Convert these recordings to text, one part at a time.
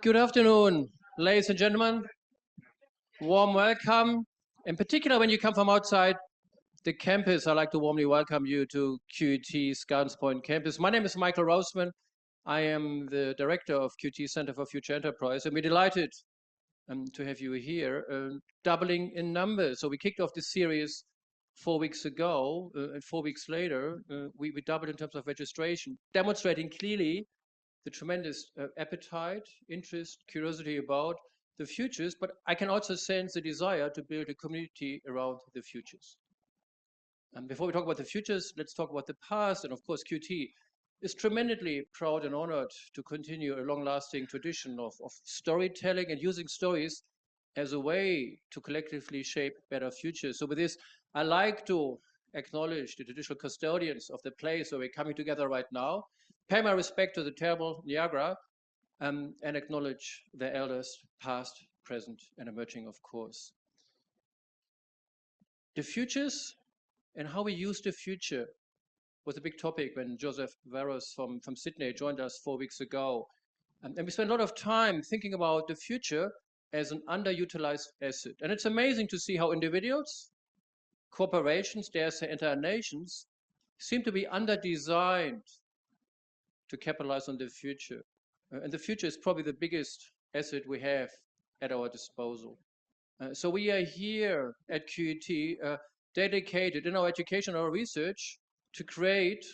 Good afternoon, ladies and gentlemen. Warm welcome. In particular, when you come from outside the campus, I'd like to warmly welcome you to QUT's Gardens Point campus. My name is Michael Roseman. I am the director of QUT Center for Future Enterprise, and we're delighted to have you here, doubling in numbers. So we kicked off this series 4 weeks ago, and 4 weeks later, we doubled in terms of registration, demonstrating clearly the tremendous appetite, interest, curiosity about the futures, but I can also sense the desire to build a community around the futures. And before we talk about the futures, let's talk about the past. And of course, QT is tremendously proud and honored to continue a long-lasting tradition of storytelling and using stories as a way to collectively shape better futures. So with this, I like to acknowledge the traditional custodians of the place where we're coming together right now, pay my respect to the terrible Niagara, and acknowledge the elders, past, present, and emerging, of course. The futures and how we use the future was a big topic when Joseph Varros from Sydney joined us 4 weeks ago. And we spent a lot of time thinking about the future as an underutilized asset. And it's amazing to see how individuals, corporations, dare say entire nations, seem to be under-designed to capitalize on the future. And the future is probably the biggest asset we have at our disposal. So we are here at QUT dedicated in our education, our research, to create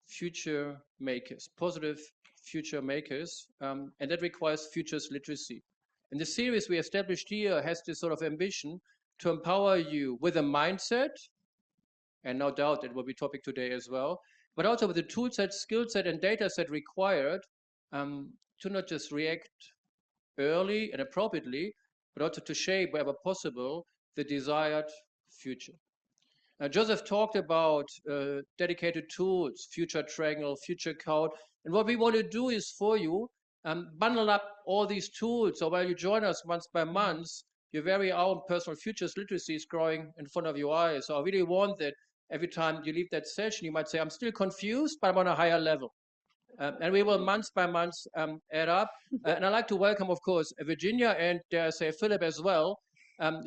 future makers, positive future makers, and that requires futures literacy. And the series we established here has this sort of ambition to empower you with a mindset, and no doubt it will be topic today as well, but also with the tool set, skill set, and data set required to not just react early and appropriately, but also to shape, wherever possible, the desired future. Joseph talked about dedicated tools, future triangle, future code, and what we want to do is for you, bundle up all these tools, so while you join us month by month, your very own personal futures literacy is growing in front of your eyes. So I really want that every time you leave that session, you might say, I'm still confused, but I'm on a higher level. And we will month by month add up. And I'd like to welcome, of course, Virginia and dare I say Philip as well,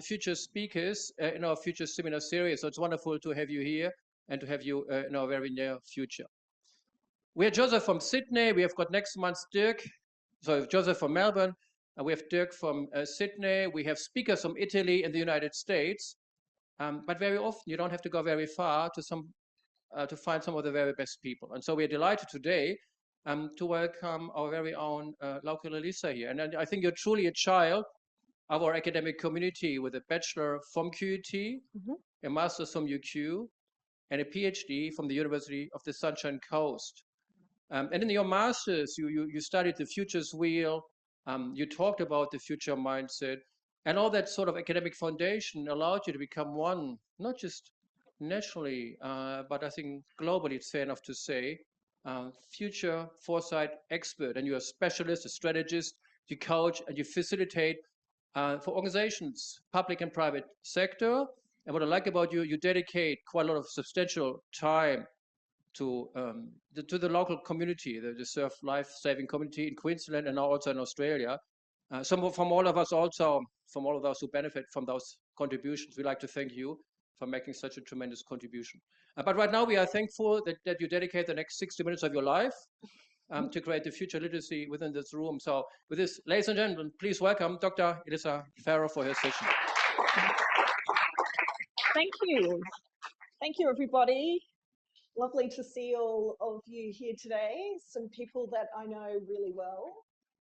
future speakers in our future seminar series. So it's wonderful to have you here and to have you in our very near future. We have Joseph from Sydney. We have got next month Dirk, so Joseph from Melbourne. We have Dirk from Sydney. We have speakers from Italy and the United States. But very often you don't have to go very far to find some of the very best people. And so we are delighted today to welcome our very own Dr Elissa here. And I think you're truly a child of our academic community with a bachelor from QUT, a master's from UQ, and a PhD from the University of the Sunshine Coast. And in your master's, you studied the futures wheel, you talked about the future mindset, and all that sort of academic foundation allowed you to become one, not just nationally, but I think globally, it's fair enough to say, future foresight expert. And you're a specialist, a strategist, you coach and you facilitate for organizations, public and private sector. And what I like about you, you dedicate quite a lot of substantial time to the local community, the surf life-saving community in Queensland and now also in Australia. From all of us who benefit from those contributions, we'd like to thank you for making such a tremendous contribution. But right now we are thankful that you dedicate the next 60 minutes of your life to create the future literacy within this room. So with this, ladies and gentlemen, please welcome Dr. Elissa Farrow for her session. Thank you. Thank you, everybody. Lovely to see all of you here today. Some people that I know really well,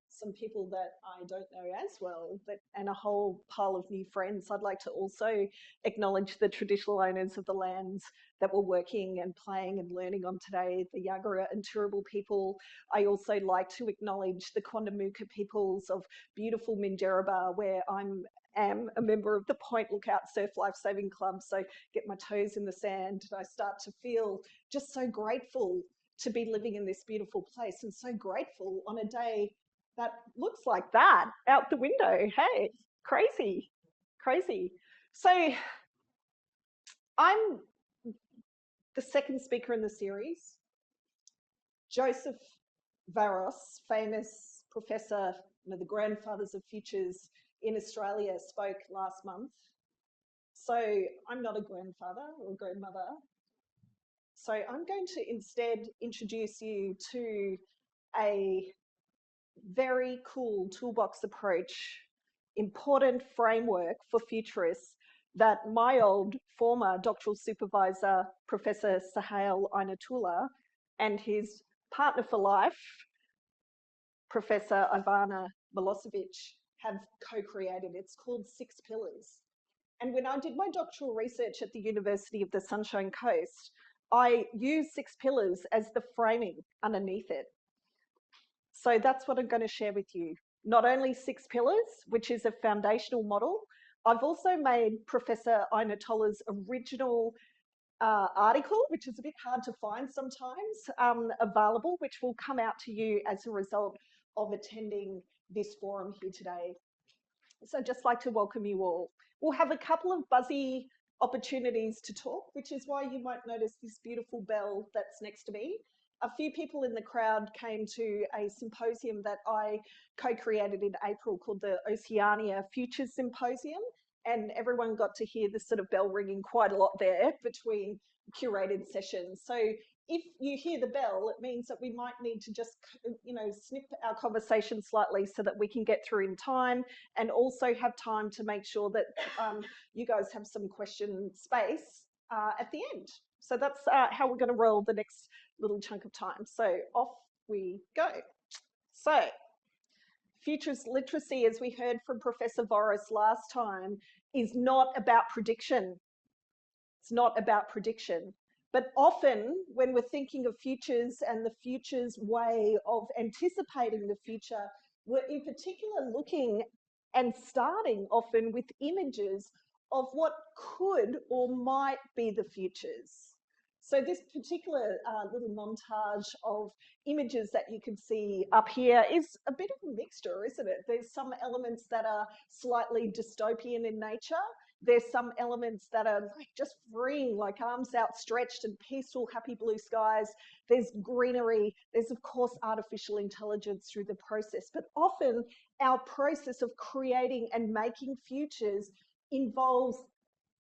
some people that I don't know as well, and a whole pile of new friends. I'd like to also acknowledge the traditional owners of the lands that we're working and playing and learning on today, the Yagara and Turrbal people. I also like to acknowledge the Quandamooka peoples of beautiful Minjerribah, where I'm a member of the Point Lookout Surf Lifesaving Club, so get my toes in the sand and I start to feel just so grateful to be living in this beautiful place, and so grateful on a day that looks like that out the window. Hey, crazy, crazy. So I'm the second speaker in the series. Joseph Varos, famous professor, one of the grandfathers of futures in Australia, spoke last month. So I'm not a grandfather or grandmother. So I'm going to instead introduce you to a very cool toolbox approach, important framework for futurists that my old former doctoral supervisor, Professor Suhail Inayatullah, and his partner for life, Professor Ivana Milojovic, have co-created. It's called 6 Pillars. And when I did my doctoral research at the University of the Sunshine Coast, I used 6 Pillars as the framing underneath it. So that's what I'm going to share with you. Not only 6 Pillars, which is a foundational model, I've also made Professor Inayatullah's original article, which is a bit hard to find sometimes, available, which will come out to you as a result of attending this forum here today. So I'd just like to welcome you all. We'll have a couple of buzzy opportunities to talk, which is why you might notice this beautiful bell that's next to me. A few people in the crowd came to a symposium that I co-created in April called the Oceania Futures Symposium, and everyone got to hear this sort of bell ringing quite a lot there between curated sessions. So if you hear the bell, it means that we might need to just, snip our conversation slightly so that we can get through in time, and also have time to make sure that you guys have some question space at the end. So that's how we're going to roll the next little chunk of time. So off we go. So futures literacy, as we heard from Professor Voris last time, is not about prediction. It's not about prediction. But often when we're thinking of futures and the future's way of anticipating the future, we're in particular looking and starting often with images of what could or might be the futures. So this particular little montage of images that you can see up here is a bit of a mixture, isn't it? There's some elements that are slightly dystopian in nature. There's some elements that are like just freeing, like arms outstretched and peaceful, happy blue skies. There's greenery. There's, of course, artificial intelligence through the process. But often our process of creating and making futures involves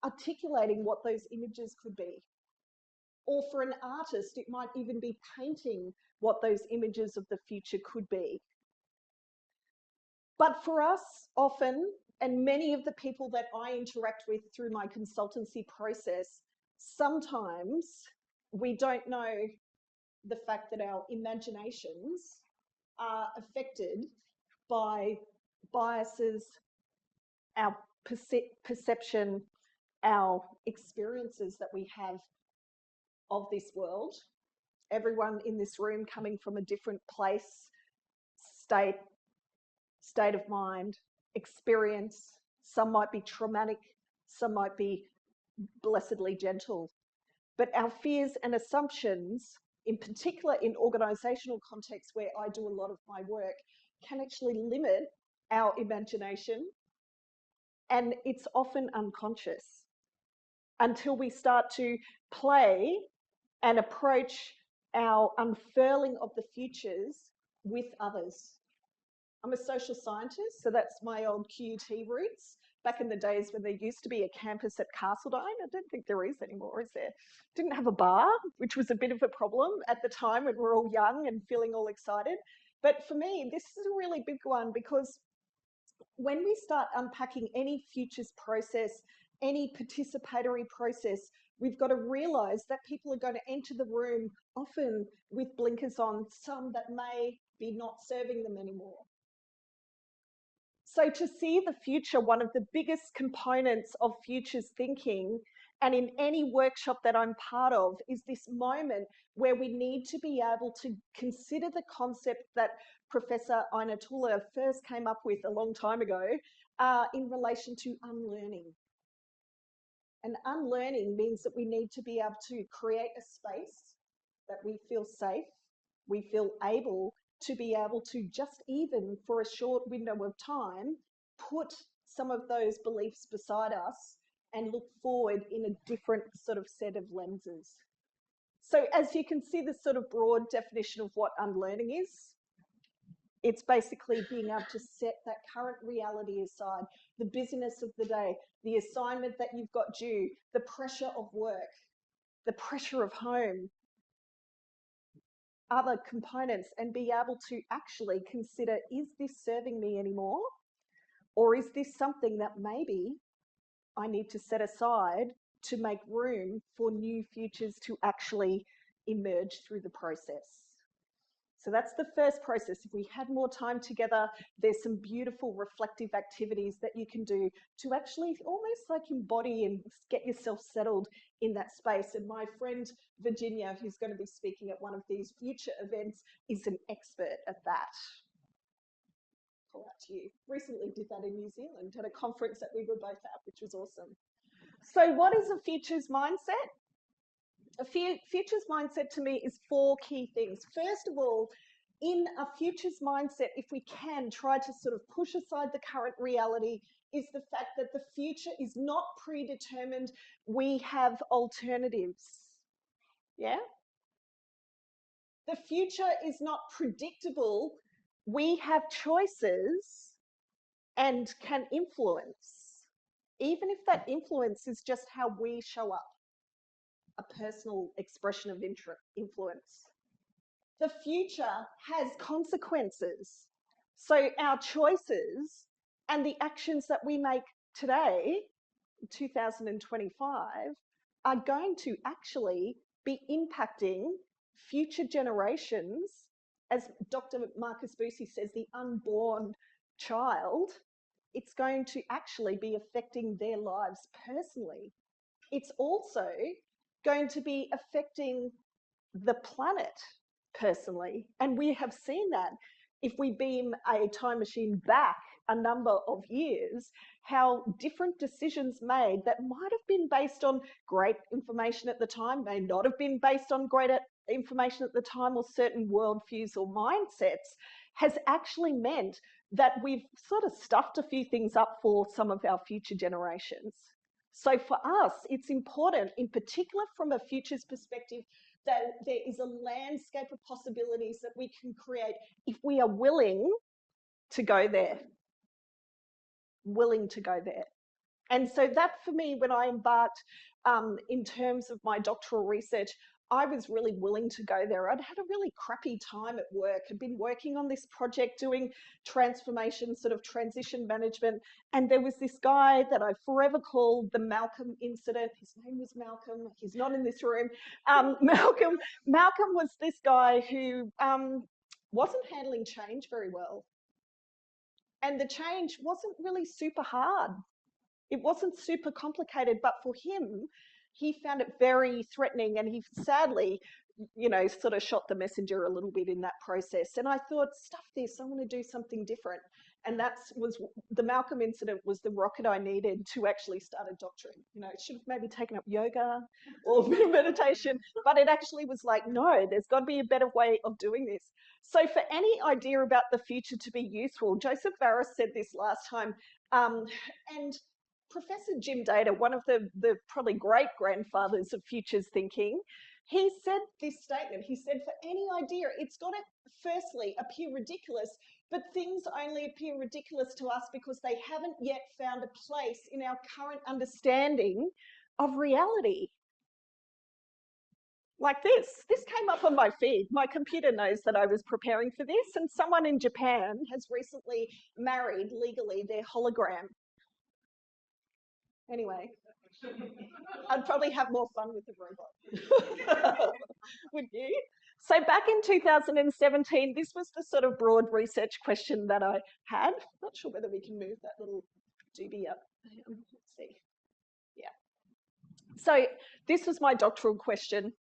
articulating what those images could be. Or for an artist, it might even be painting what those images of the future could be. But for us, often, and many of the people that I interact with through my consultancy process, sometimes we don't know the fact that our imaginations are affected by biases, our perception, our experiences that we have of this world. Everyone in this room coming from a different place, state of mind, experience. Some might be traumatic, some might be blessedly gentle. But our fears and assumptions, in particular in organisational contexts where I do a lot of my work, can actually limit our imagination, and it's often unconscious until we start to play and approach our unfurling of the futures with others. I'm a social scientist, so that's my old QUT roots. Back in the days when there used to be a campus at Castledine, I don't think there is anymore, is there? Didn't have a bar, which was a bit of a problem at the time when we're all young and feeling all excited. But for me, this is a really big one, because when we start unpacking any futures process, any participatory process, we've got to realise that people are going to enter the room often with blinkers on, some that may be not serving them anymore. So to see the future, one of the biggest components of futures thinking, and in any workshop that I'm part of, is this moment where we need to be able to consider the concept that Professor Inayatullah first came up with a long time ago in relation to unlearning. And unlearning means that we need to be able to create a space that we feel safe, we feel able to be able to, just even for a short window of time, put some of those beliefs beside us and look forward in a different sort of set of lenses. So as you can see, the sort of broad definition of what unlearning is, it's basically being able to set that current reality aside, the busyness of the day, the assignment that you've got due, the pressure of work, the pressure of home, other components, and be able to actually consider, is this serving me anymore? Or is this something that maybe I need to set aside to make room for new futures to actually emerge through the process? So that's the first process. If we had more time together, there's some beautiful reflective activities that you can do to actually almost like embody and get yourself settled in that space. And my friend Virginia, who's going to be speaking at one of these future events, is an expert at that. Call out to you. Recently did that in New Zealand at a conference that we were both at, which was awesome. So what is a futures mindset? A futures mindset to me is 4 key things. First of all, in a futures mindset, if we can try to sort of push aside the current reality, is the fact that the future is not predetermined. We have alternatives. Yeah? The future is not predictable. We have choices and can influence, even if that influence is just how we show up. A personal expression of influence. The future has consequences. So our choices and the actions that we make today, 2025, are going to actually be impacting future generations. As Dr. Marcus Bucci says, the unborn child, it's going to actually be affecting their lives personally. It's also going to be affecting the planet personally. And we have seen that if we beam a time machine back a number of years, how different decisions made that might have been based on great information at the time, may not have been based on greater information at the time, or certain worldviews or mindsets, has actually meant that we've sort of stuffed a few things up for some of our future generations. So for us, it's important, in particular from a futures perspective, that there is a landscape of possibilities that we can create if we are willing to go there. Willing to go there. And so that, for me, when I embarked in terms of my doctoral research, I was really willing to go there. I'd had a really crappy time at work. I'd been working on this project doing transformation, sort of transition management. And there was this guy that I forever called the Malcolm incident. His name was Malcolm. He's not in this room. Malcolm was this guy who wasn't handling change very well. And the change wasn't really super hard. It wasn't super complicated, but for him, he found it very threatening, and he sadly, sort of shot the messenger a little bit in that process. And I thought, stuff this, I want to do something different. And the Malcolm incident was the rocket I needed to actually start a doctorate. Should have maybe taken up yoga or a bit of meditation, but it actually was like, no, there's got to be a better way of doing this. So for any idea about the future to be useful, Joseph Barris said this last time, and Professor Jim Data, one of the probably great-grandfathers of futures thinking, he said this statement. He said, for any idea, it's got to firstly appear ridiculous, but things only appear ridiculous to us because they haven't yet found a place in our current understanding of reality. Like this. This came up on my feed. My computer knows that I was preparing for this, and someone in Japan has recently married legally their hologram. Anyway, I'd probably have more fun with the robot. Wouldn't you? So back in 2017, this was the sort of broad research question that I had. Not sure whether we can move that little doobie up. Let's see. Yeah. So this was my doctoral question.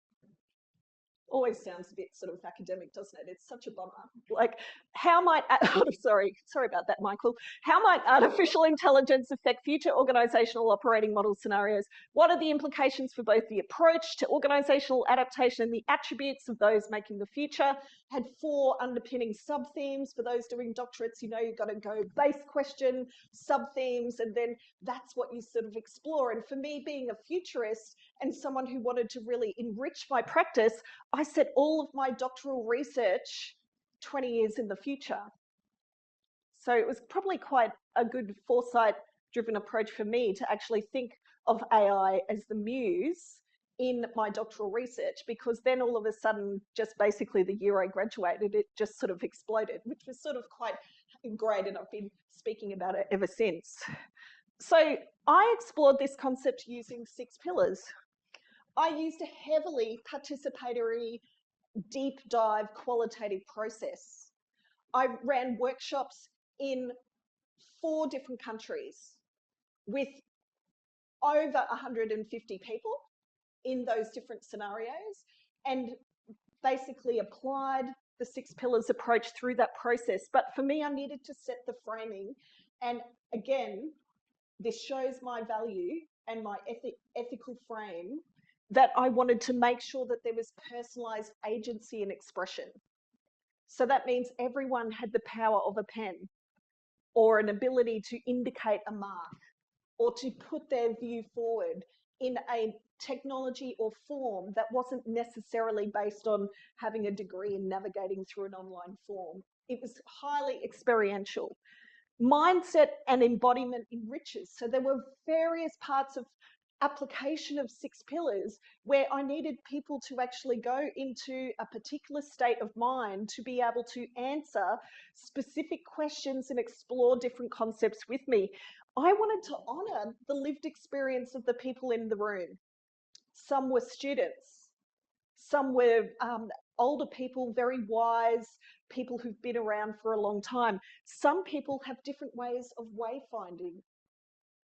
Always sounds a bit sort of academic, doesn't it? It's such a bummer. Like, how might, sorry about that, Michael. How might artificial intelligence affect future organisational operating model scenarios? What are the implications for both the approach to organisational adaptation and the attributes of those making the future? Had 4 underpinning sub-themes. For those doing doctorates, you've got to go base question, sub-themes, and then that's what you sort of explore. And for me, being a futurist, and someone who wanted to really enrich my practice, I set all of my doctoral research 20 years in the future. So it was probably quite a good foresight-driven approach for me to actually think of AI as the muse in my doctoral research, because then all of a sudden, just basically the year I graduated, it just sort of exploded, which was sort of quite great, and I've been speaking about it ever since. So I explored this concept using 6 pillars. I used a heavily participatory, deep dive qualitative process. I ran workshops in 4 different countries with over 150 people in those different scenarios, and basically applied the 6 pillars approach through that process. But for me, I needed to set the framing. And again, this shows my value and my ethical frame, that I wanted to make sure that there was personalized agency and expression. So that means everyone had the power of a pen, or an ability to indicate a mark, or to put their view forward in a technology or form that wasn't necessarily based on having a degree in navigating through an online form. It was highly experiential. Mindset and embodiment enriches. So there were various parts of application of 6 pillars where I needed people to actually go into a particular state of mind to be able to answer specific questions and explore different concepts with me. I wanted to honour the lived experience of the people in the room. Some were students, some were older people, very wise people who've been around for a long time. Some people have different ways of wayfinding.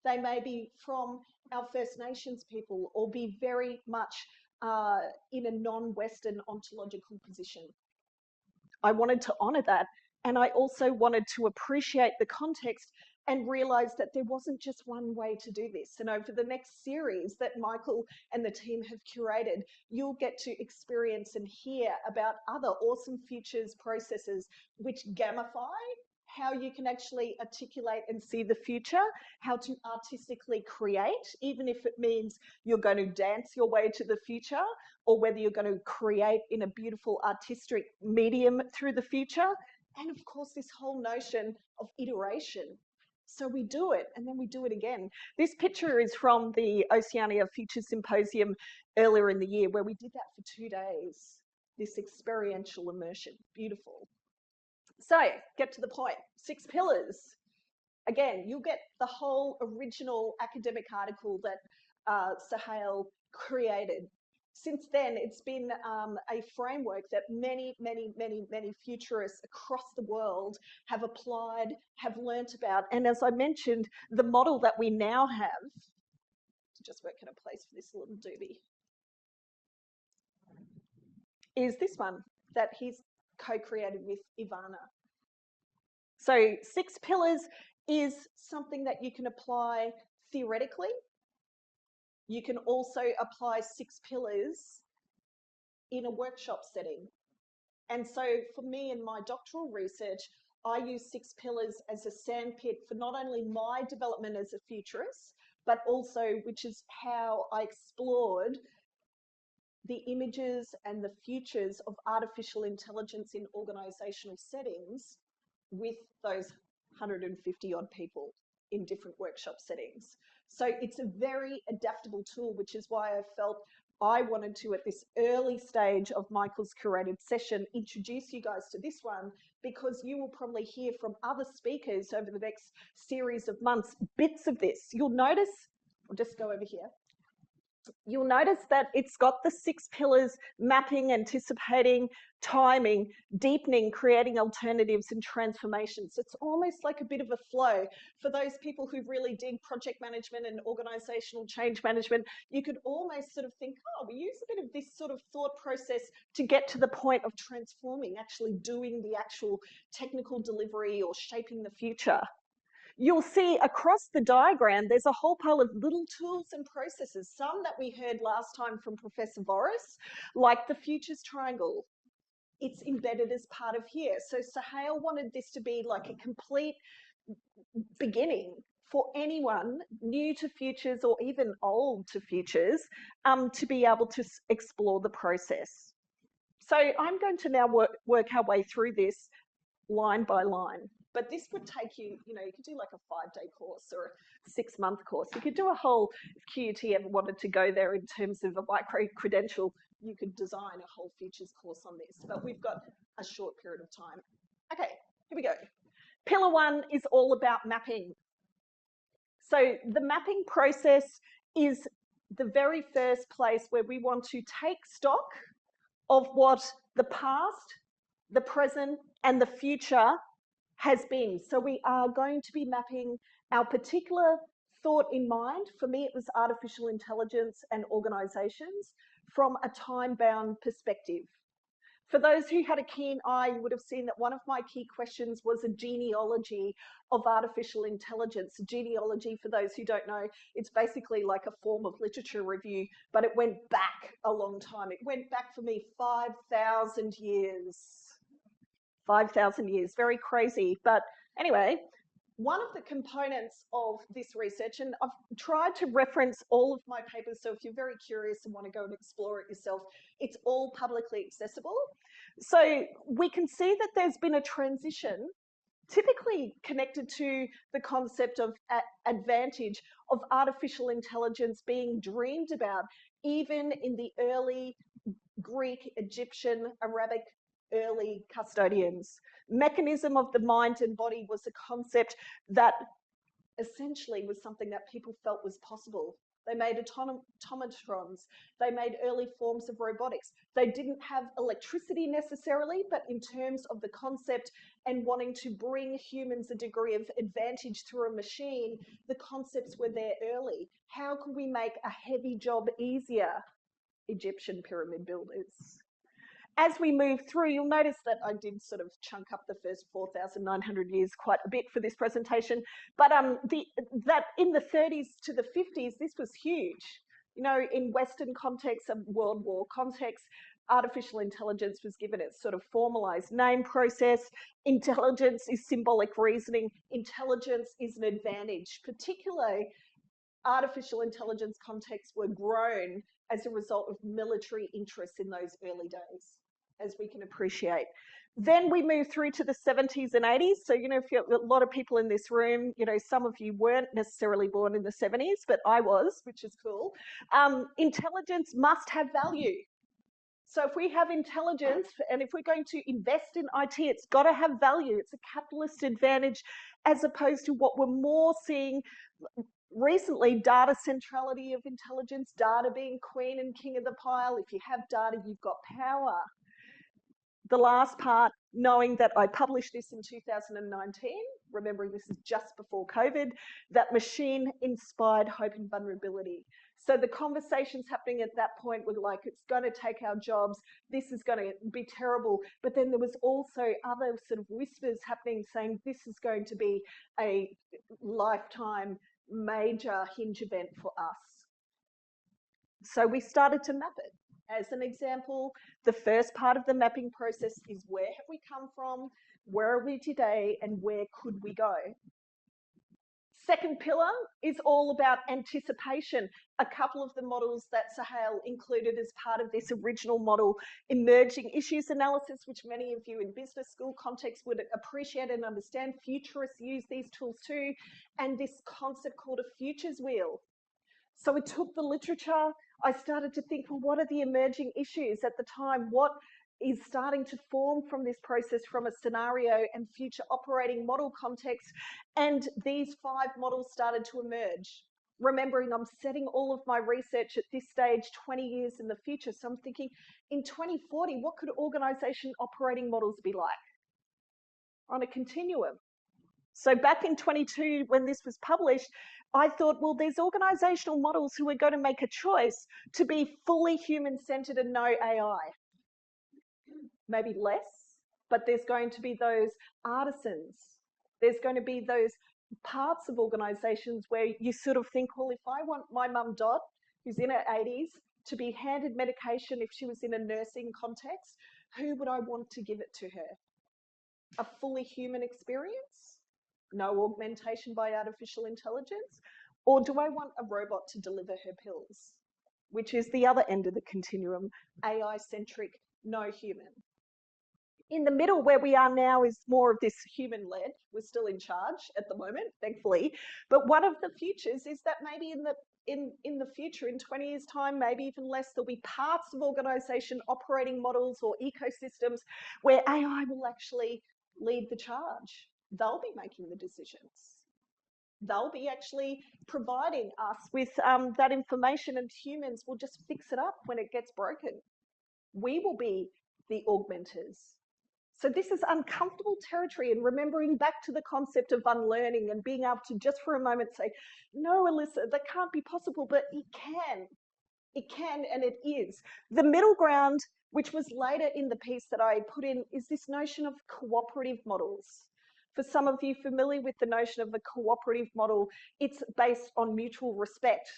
They may be from our First Nations people, or be very much in a non-Western ontological position. I wanted to honour that, and I also wanted to appreciate the context and realise that there wasn't just one way to do this. And over the next series that Michael and the team have curated, you'll get to experience and hear about other awesome futures processes which gamify how you can actually articulate and see the future, how to artistically create, even if it means you're going to dance your way to the future, or whether you're going to create in a beautiful artistic medium through the future. And of course, this whole notion of iteration. So we do it, and then we do it again. This picture is from the Oceania Futures Symposium earlier in the year, where we did that for 2 days, this experiential immersion. Beautiful. So, get to the point. 6 pillars. Again, you'll get the whole original academic article that Sahel created. Since then, it's been a framework that many futurists across the world have applied, have learnt about. And as I mentioned, the model that we now have, to just work in a place for this little doobie, is this one that he's co-created with Ivana. So 6 pillars is something that you can apply theoretically. You can also apply 6 pillars in a workshop setting. And so for me in my doctoral research, I use 6 pillars as a sandpit for not only my development as a futurist, but also which is how I explored the images and the futures of artificial intelligence in organisational settings with those 150 odd people in different workshop settings. So it's a very adaptable tool, which is why I felt I wanted to, at this early stage of Michael's curated session, introduce you guys to this one, because you will probably hear from other speakers over the next series of months, bits of this. You'll notice, I'll just go over here. You'll notice that it's got the 6 pillars: mapping, anticipating, timing, deepening, creating alternatives, and transformations. It's almost like a bit of a flow. For those people who really dig project management and organisational change management, you could almost sort of think, oh, we use a bit of this sort of thought process to get to the point of transforming, actually doing the actual technical delivery or shaping the future. You'll see across the diagram, there's a whole pile of little tools and processes, some that we heard last time from Professor Boris, like the Futures Triangle. It's embedded as part of here. So Sahel wanted this to be like a complete beginning for anyone new to futures or even old to futures to be able to explore the process. So I'm going to now work our way through this line by line. But this would take you, you could do like a 5-day course or a 6-month course. You could do a whole, if QUT ever wanted to go there in terms of a micro-credential, you could design a whole futures course on this. But we've got a short period of time. Okay, here we go. Pillar 1 is all about mapping. So the mapping process is the very first place where we want to take stock of what the past, the present, and the future has been. So we are going to be mapping our particular thought in mind. For me, it was artificial intelligence and organisations from a time-bound perspective. For those who had a keen eye, you would have seen that one of my key questions was a genealogy of artificial intelligence. Genealogy, for those who don't know, it's basically like a form of literature review, but it went back a long time. It went back for me 5,000 years. 5,000 years, very crazy. But anyway, one of the components of this research, and I've tried to reference all of my papers, so if you're very curious and want to go and explore it yourself, it's all publicly accessible. So we can see that there's been a transition, typically connected to the concept of advantage of artificial intelligence being dreamed about, even in the early Greek, Egyptian, Arabic, early custodians. Mechanism of the mind and body was a concept that essentially was something that people felt was possible. They made automatrons. They made early forms of robotics. They didn't have electricity necessarily, but in terms of the concept and wanting to bring humans a degree of advantage through a machine, the concepts were there early. How can we make a heavy job easier? Egyptian pyramid builders. As we move through, you'll notice that I did sort of chunk up the first 4,900 years quite a bit for this presentation, but that in the 30s to the 50s, this was huge. In Western context, a World War context, artificial intelligence was given its sort of formalized name process. Intelligence is symbolic reasoning. Intelligence is an advantage. Particularly, artificial intelligence contexts were grown as a result of military interests in those early days, as we can appreciate. Then we move through to the 70s and 80s. So, if you're a lot of people in this room, some of you weren't necessarily born in the 70s, but I was, which is cool. Intelligence must have value. So if we have intelligence, and if we're going to invest in IT, it's got to have value. It's a capitalist advantage, as opposed to what we're more seeing recently, data centrality of intelligence, data being queen and king of the pile. If you have data, you've got power. The last part, knowing that I published this in 2019, remembering this is just before COVID, that machine inspired hope and vulnerability. So the conversations happening at that point were like, it's going to take our jobs, this is going to be terrible. But then there was also other sort of whispers happening saying this is going to be a lifetime major hinge event for us. So we started to map it. As an example, the first part of the mapping process is where have we come from, where are we today, and where could we go? Second pillar is all about anticipation. A couple of the models that Sahel included as part of this original model, emerging issues analysis, which many of you in business school context would appreciate and understand. Futurists use these tools too, and this concept called a futures wheel. So we took the literature, I started to think, well, what are the emerging issues at the time? What is starting to form from this process from a scenario and future operating model context? And these 5 models started to emerge. Remembering I'm setting all of my research at this stage 20 years in the future. So I'm thinking in 2040, what could organisation operating models be like? On a continuum. So back in 22, when this was published, I thought, well, there's organisational models who are going to make a choice to be fully human-centred and no AI. Maybe less, but there's going to be those artisans. There's going to be those parts of organisations where you sort of think, well, if I want my mum Dot, who's in her 80s, to be handed medication if she was in a nursing context, who would I want to give it to her? A fully human experience? no augmentation by artificial intelligence? Or do I want a robot to deliver her pills, which is the other end of the continuum, AI-centric, no human? In the middle, where we are now, is more of this human-led. We're still in charge at the moment, thankfully. But one of the futures is that maybe in the future, in 20 years' time, maybe even less, there'll be parts of organisation, operating models or ecosystems where AI will actually lead the charge. They'll be making the decisions. They'll be actually providing us with that information, and humans will just fix it up when it gets broken. We will be the augmenters. So this is uncomfortable territory, and remembering back to the concept of unlearning and being able to just for a moment say, no, Elissa, that can't be possible, but it can. It can, and it is. The middle ground, which was later in the piece that I put in, is this notion of cooperative models. For some of you familiar with the notion of a cooperative model, it's based on mutual respect.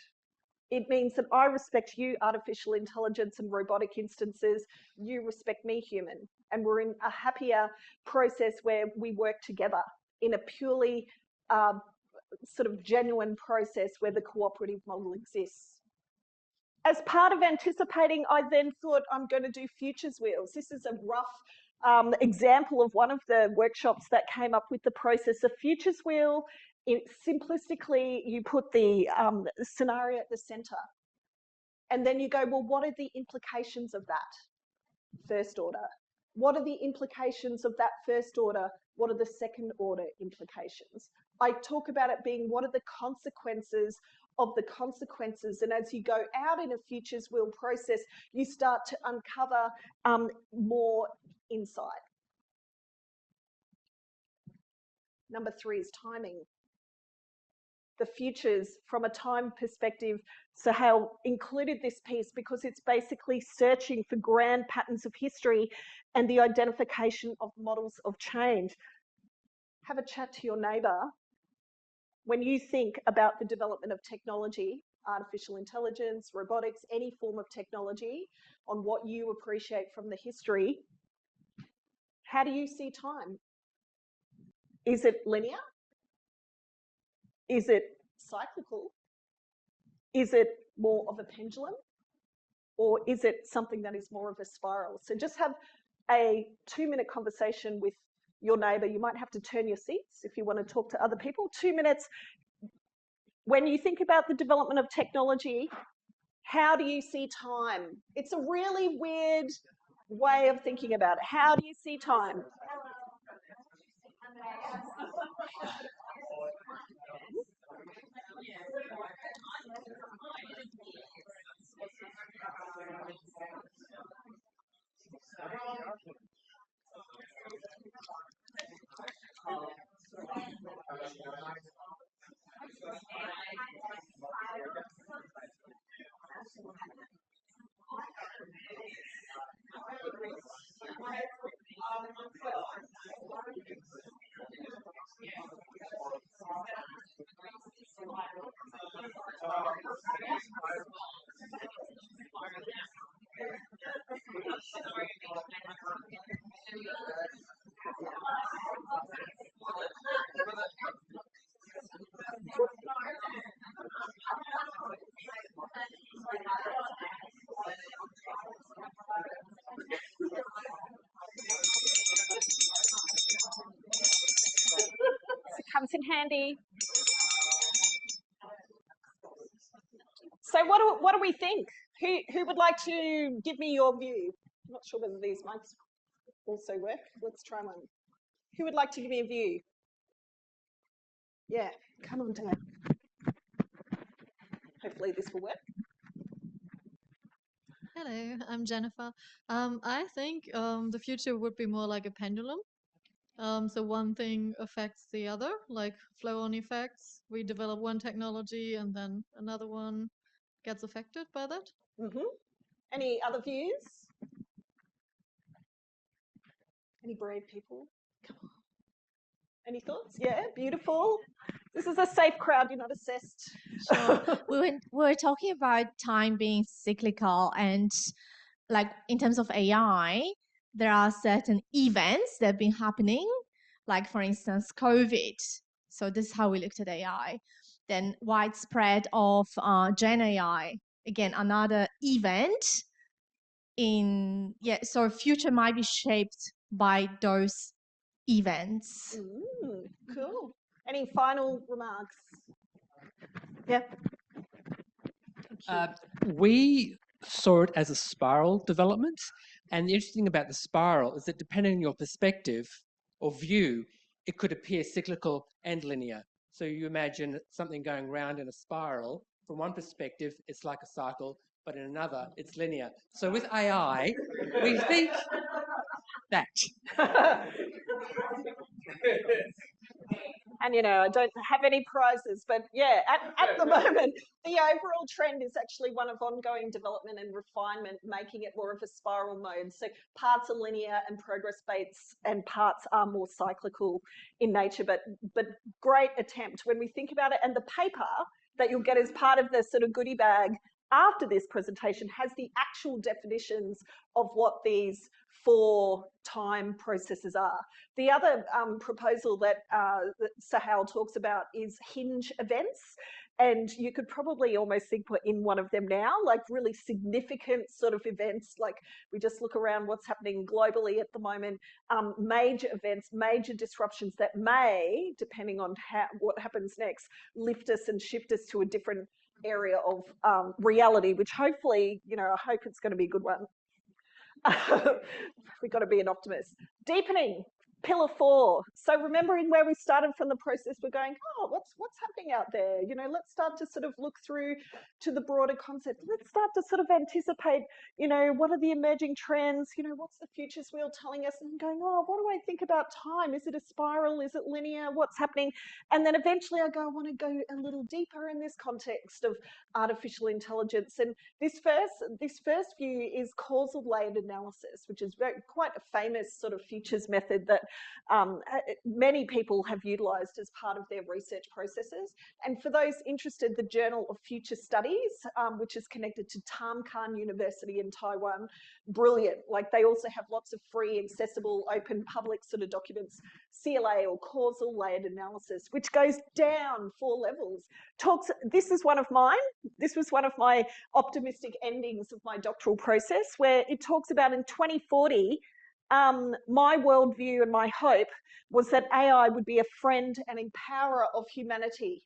It means that I respect you, artificial intelligence and robotic instances, you respect me, human. And we're in a happier process where we work together in a purely sort of genuine process where the cooperative model exists. As part of anticipating, I then thought I'm going to do futures wheels. This is a rough example of one of the workshops that came up with the process of futures wheel. Simplistically, you put the scenario at the center. And then you go, well, what are the implications of that first order? What are the implications of that first order? What are the second order implications? I talk about it being what are the consequences of the consequences. And as you go out in a futures wheel process, you start to uncover more insight. Number 3 is timing. The futures from a time perspective. So Hal included this piece because it's basically searching for grand patterns of history and the identification of models of change. Have a chat to your neighbour. When you think about the development of technology, artificial intelligence, robotics, any form of technology, on what you appreciate from the history, how do you see time? Is it linear? Is it cyclical? Is it more of a pendulum? Or is it something that is more of a spiral? So just have a 2-minute conversation with your neighbour. You might have to turn your seats if you want to talk to other people. 2 minutes. When you think about the development of technology, how do you see time? It's a really weird way of thinking about it. How do you see time? It comes in handy. So what do we think? Who would like to give me your view? I'm not sure whether these mics also work. Let's try one. Who would like to give me a view? Yeah, come on, Dan. Hopefully this will work. Hello, I'm Jennifer. I think the future would be more like a pendulum. So one thing affects the other, like flow-on effects. We develop one technology and then another one gets affected by that. Mm-hmm. Any other views? Any brave people? Come on. Any thoughts? Yeah, beautiful. This is a safe crowd, you're not assessed. Sure. we were talking about time being cyclical, and like in terms of AI, there are certain events that have been happening, like for instance, COVID. So this is how we looked at AI. Then widespread of Gen AI, again, another event so future might be shaped by those events. Cool. Any final remarks? Yeah. We saw it as a spiral development. And the interesting thing about the spiral is that depending on your perspective or view, it could appear cyclical and linear. So you imagine something going round in a spiral. From one perspective, it's like a cycle, but in another, it's linear. So with AI, we think that. And, you know, I don't have any prizes, but yeah, at the moment, the overall trend is actually one of ongoing development and refinement, making it more of a spiral mode. So parts are linear and progress-based and parts are more cyclical in nature, but great attempt when we think about it. And the paper that you'll get as part of the sort of goodie bag after this presentation has the actual definitions of what these 4 time processes are. The other proposal that Sahal talks about is hinge events. And you could probably almost think we're in one of them now, like really significant sort of events. Like we just look around what's happening globally at the moment, major events, major disruptions that may, depending on what happens next, lift us and shift us to a different area of reality, which hopefully, you know, I hope it's going to be a good one. We've got to be an optimist. Deepening, pillar 4. So remembering where we started from the process, we're going, oh, what's happening out there? You know, let's start to sort of look through to the broader concept. Let's start to sort of anticipate, you know, what are the emerging trends? You know, what's the futures wheel telling us? And going, oh, what do I think about time? Is it a spiral? Is it linear? What's happening? And then eventually I go, I want to go a little deeper in this context of artificial intelligence. And this first view is causal layered analysis, which is quite a famous sort of futures method that many people have utilised as part of their research processes. And for those interested, the Journal of Future Studies, which is connected to Tamkhan University in Taiwan, brilliant. Like they also have lots of free, accessible, open, public sort of documents, CLA or causal layered analysis, which goes down 4 levels. This is one of mine. This was one of my optimistic endings of my doctoral process, where it talks about in 2040, my worldview and my hope was that AI would be a friend and empowerer of humanity.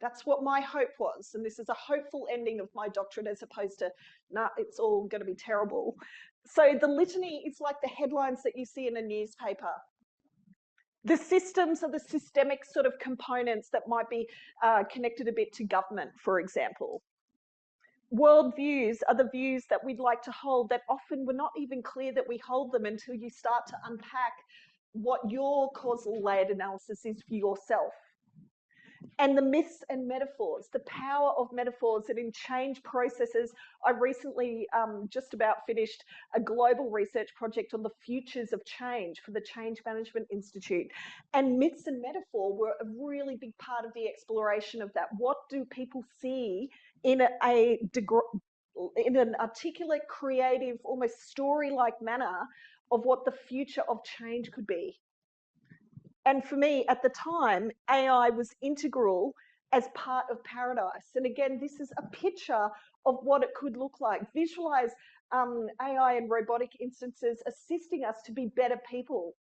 That's what my hope was. And this is a hopeful ending of my doctorate as opposed to, nah, it's all going to be terrible. So the litany is like the headlines that you see in a newspaper. The systems are the systemic sort of components that might be connected a bit to government, for example. Worldviews are the views that we'd like to hold that often we're not even clear that we hold them until you start to unpack what your causal layered analysis is for yourself. And the myths and metaphors, the power of metaphors and in change processes. I recently just about finished a global research project on the futures of change for the Change Management Institute. And myths and metaphor were a really big part of the exploration of that. What do people see in an articulate, creative, almost story-like manner of what the future of change could be? And for me, at the time, AI was integral as part of Paradise. And again, this is a picture of what it could look like. Visualize AI and robotic instances assisting us to be better people,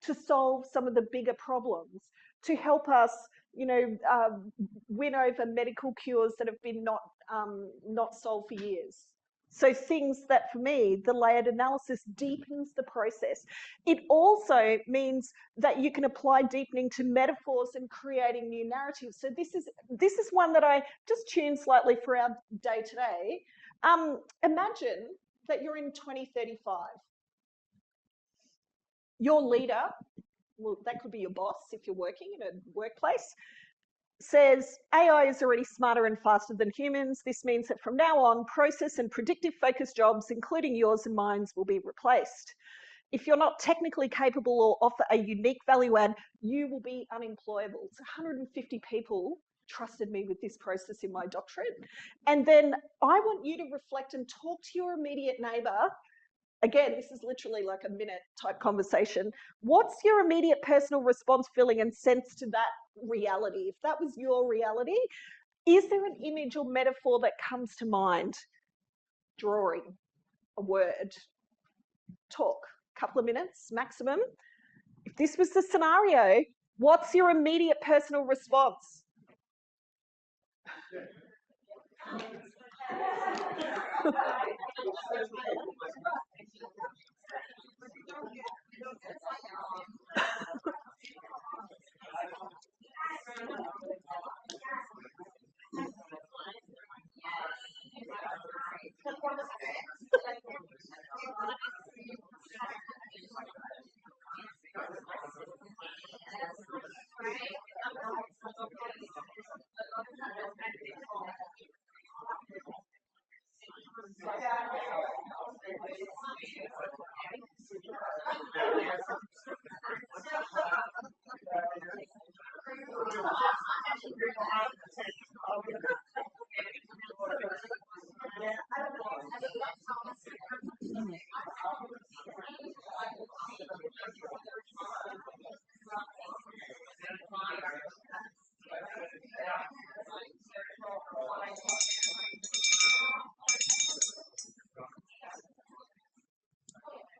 to solve some of the bigger problems, to help us, you know, win over medical cures that have been not solved for years. So things that, for me, the layered analysis deepens the process. It also means that you can apply deepening to metaphors and creating new narratives. So this is one that I just tuned slightly for our day today. Imagine that you're in 2035. Your leader, well, that could be your boss if you're working in a workplace, says AI is already smarter and faster than humans. This means that from now on, process and predictive focused jobs, including yours and mine, will be replaced. If you're not technically capable or offer a unique value add, you will be unemployable. So 150 people trusted me with this process in my doctorate. And then I want you to reflect and talk to your immediate neighbour Again, this is literally like a minute type conversation. What's your immediate personal response, feeling, and sense to that reality? If that was your reality, is there an image or metaphor that comes to mind? Drawing, a word, talk, a couple of minutes maximum. If this was the scenario, what's your immediate personal response?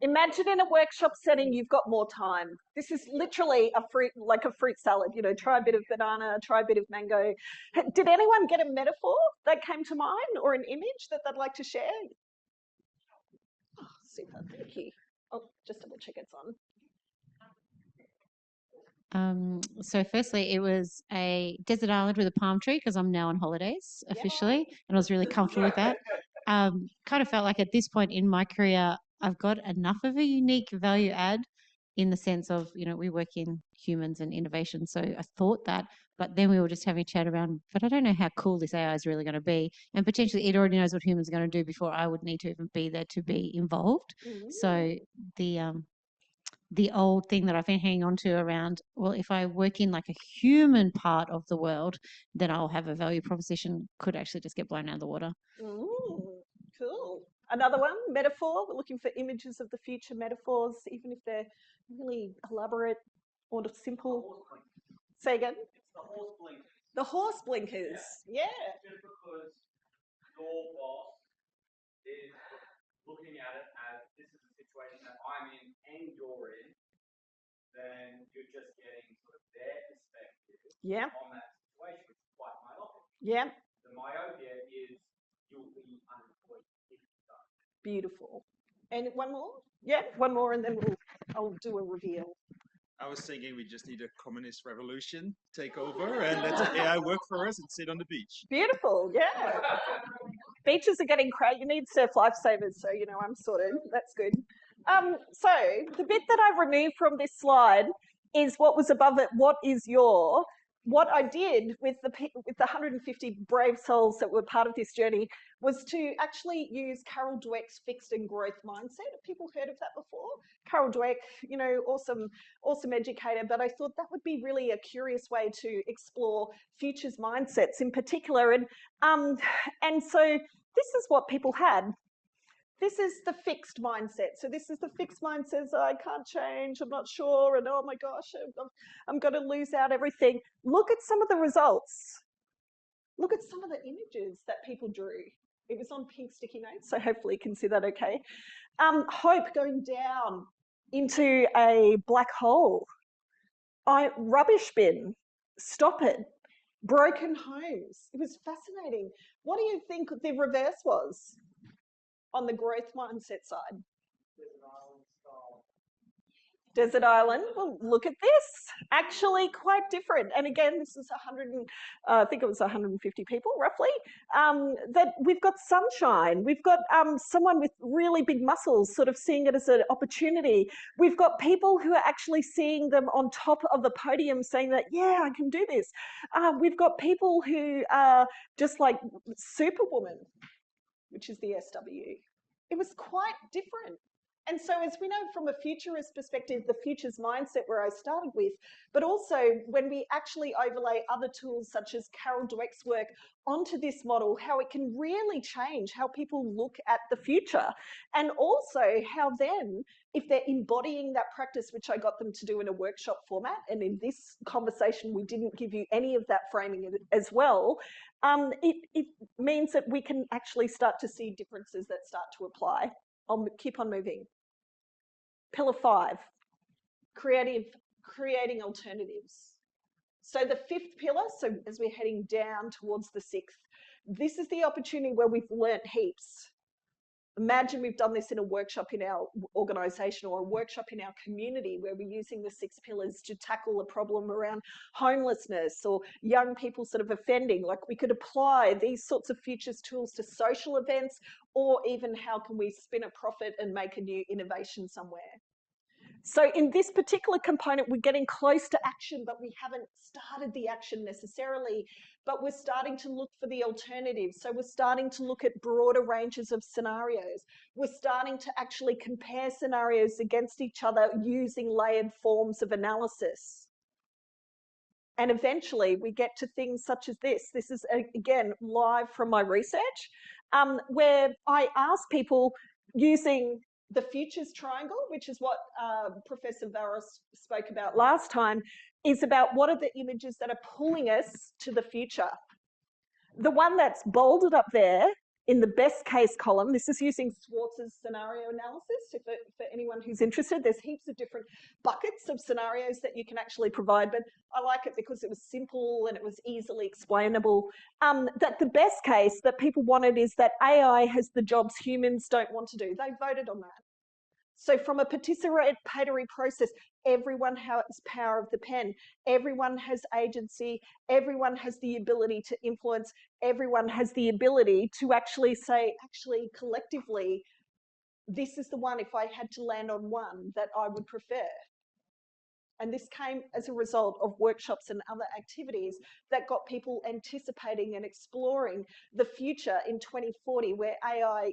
Imagine in a workshop setting, you've got more time. This is literally a fruit, like a fruit salad, you know, try a bit of banana, try a bit of mango. Did anyone get a metaphor that came to mind or an image that they'd like to share? Oh, super, thank you. Oh, just double check it's on. So firstly, it was a desert island with a palm tree because I'm now on holidays officially, and I was really comfortable with that. Kind of felt like at this point in my career, I've got enough of a unique value add in the sense of, you know, we work in humans and innovation. So I thought that, but then we were just having a chat around, but I don't know how cool this AI is really going to be. And potentially it already knows what humans are going to do before I would need to even be there to be involved. So the old thing that I've been hanging on to around, well, if I work in like a human part of the world, then I'll have a value proposition, could actually just get blown out of the water. Cool. Another one, metaphor. We're looking for images of the future, metaphors, even if they're really elaborate or simple. Say again? It's the horse blinkers. The horse blinkers, yeah. Just because your boss is looking at it as this is a situation that I'm in and you're in, then you're just getting sort of their perspective on that situation, which is quite myopic. Yeah. The myopia is you'll be unemployed if you don't. Beautiful. And one more? Yeah, one more, and then I'll do a reveal. I was thinking we just need a communist revolution take over and let the AI work for us and sit on the beach. Beautiful, yeah. Beaches are getting crowded. You need surf lifesavers, so, you know, I'm sorted. That's good. So the bit that I've removed from this slide is what was above it. What is your? What I did with the 150 brave souls that were part of this journey was to actually use Carol Dweck's fixed and growth mindset. Have people heard of that before? Carol Dweck, you know, awesome educator, but I thought that would be really a curious way to explore futures mindsets in particular. And so this is what people had. This is the fixed mindset. So this is the fixed mindset. I can't change. I'm not sure. And oh my gosh, I'm going to lose out everything. Look at some of the results. Look at some of the images that people drew. It was on pink sticky notes, so hopefully you can see that okay. Hope going down into a black hole. Rubbish bin. Stop it. Broken homes. It was fascinating. What do you think the reverse was? On the growth mindset side. Desert Island. Well, look at this. Actually quite different. And again, this is I think it was 150 people roughly. That we've got sunshine. We've got someone with really big muscles sort of seeing it as an opportunity. We've got people who are actually seeing them on top of the podium saying that, yeah, I can do this. We've got people who are just like Superwoman, which is the SW. It was quite different. And so as we know from a futurist perspective, the futures mindset where I started with, but also when we actually overlay other tools such as Carol Dweck's work onto this model, how it can really change how people look at the future. And also how then, if they're embodying that practice, which I got them to do in a workshop format, and in this conversation we didn't give you any of that framing as well, it means that we can actually start to see differences that start to apply. I'll keep on moving. Pillar 5, creating alternatives. So the 5th pillar, so as we're heading down towards the 6th, this is the opportunity where we've learnt heaps. Imagine we've done this in a workshop in our organisation or a workshop in our community where we're using the 6 pillars to tackle a problem around homelessness or young people sort of offending. Like, we could apply these sorts of futures tools to social events, or even how can we spin a profit and make a new innovation somewhere. So in this particular component, we're getting close to action, but we haven't started the action necessarily, but we're starting to look for the alternatives. So we're starting to look at broader ranges of scenarios. We're starting to actually compare scenarios against each other using layered forms of analysis. And eventually we get to things such as this. This is, again, live from my research, where I ask people using the futures triangle, which is what Professor Farrow spoke about last time, is about what are the images that are pulling us to the future. The one that's bolded up there in the best case column, this is using Schwartz's scenario analysis. For anyone who's interested, there's heaps of different buckets of scenarios that you can actually provide, but I like it because it was simple and it was easily explainable. That the best case that people wanted is that AI has the jobs humans don't want to do. They voted on that. So from a participatory process, everyone has power of the pen, everyone has agency, everyone has the ability to influence, everyone has the ability to actually say, actually, collectively, this is the one, if I had to land on one, that I would prefer. And this came as a result of workshops and other activities that got people anticipating and exploring the future in 2040, where AI,